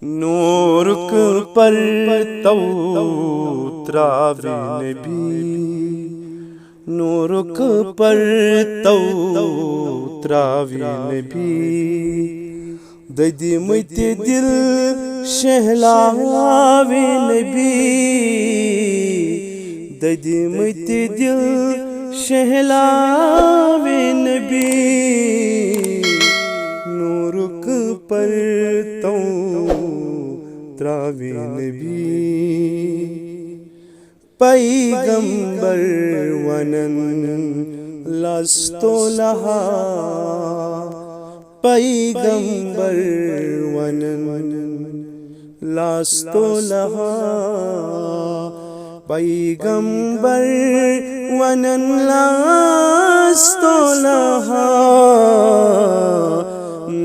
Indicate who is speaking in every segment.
Speaker 1: نورک پر تو تراوی نبی نورک پر تو تراوی نبی ددیمت دل شہلاوی نبی ددیمت دل شہلاوی نبی نورک پر تو تراوی نبی پیغمبر ونن لستو لہا پیغمبر ونن لستو لہا پیغمبر ونن لستو لہا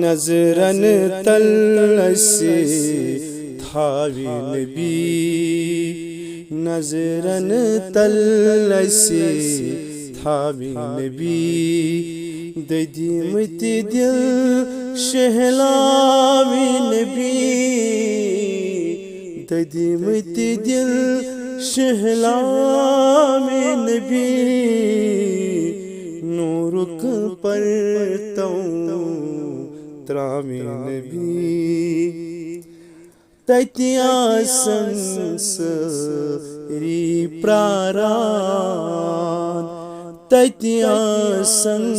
Speaker 1: نظرن تلسی تھاوی نبی نظرن تلسی تھاوی نبی ددیمت دل شہلاوی نبی ددیمت دل شہلاوی نبی نورک پر تو تراوی نبی تتی آسن سری پراران تتی آسن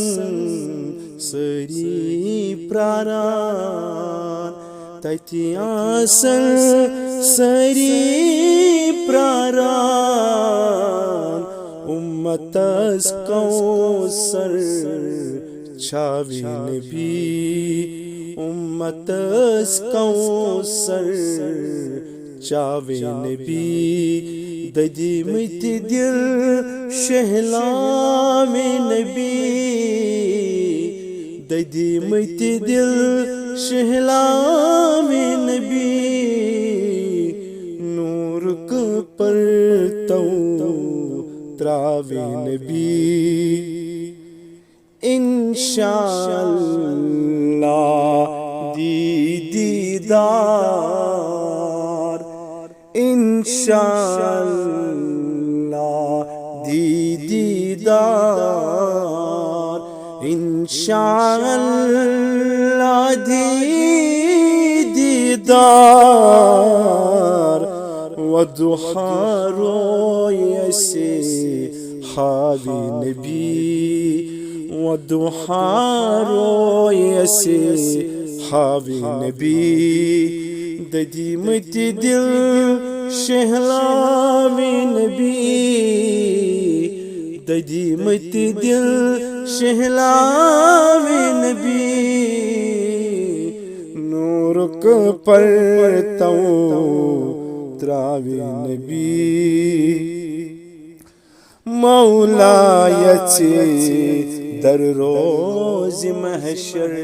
Speaker 1: سری پراران تتی آسن سری پراران امتس کوثر چاوی نبی امتس کوثر چاوی نبی ددیمت دل شہلاوی نبی ددیمت دل شہلاوی نبی نورک پر تو تراوی نبی انشاءاللہ دیدار انشاءاللہ دیدار انشاءاللہ دیدار وضحا رویسی حاوی نبی وضحا رویسی حاوی نبی ددیمت دل شہلاوی نبی ددیمت دل شہلاوی نبی نورک پر تو تراوی نبی مولا یچی در روز محشر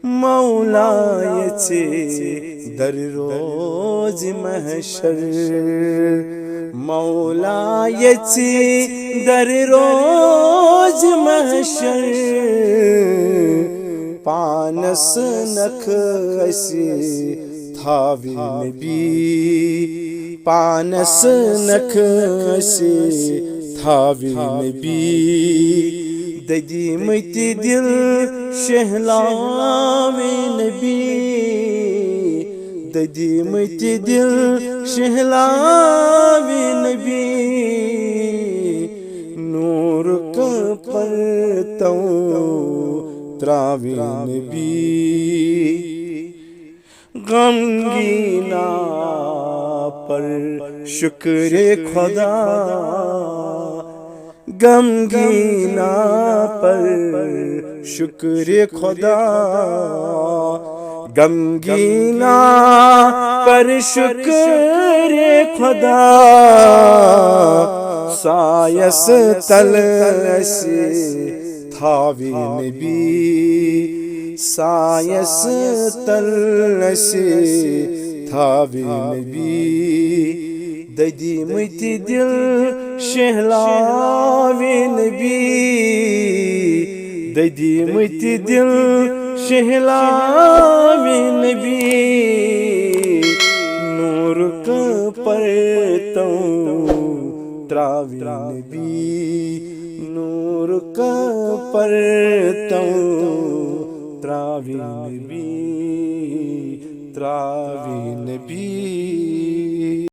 Speaker 1: مولا یچی در روز محشر مولا یچی در روز محشر پانس نکھ اسی تھاوی نبی پانس نکھ اسی تھاوی نبی ددیمت دل شہلاوی نبی ددیمت دل شہلاوی نبی نورک پر تو تراوی نبی غمگینا پر شکر خدا غمگینا پر شکر خدا غمگینا پر شکر خدا سایس تلسی تھاوی نبی سایس تلسی تھاوی نبی ددیمت دل شہلاوی نبی ددیمت دل شہلاوی نبی پرتوں تراوی نبی نور کا پرتوں تراوی نبی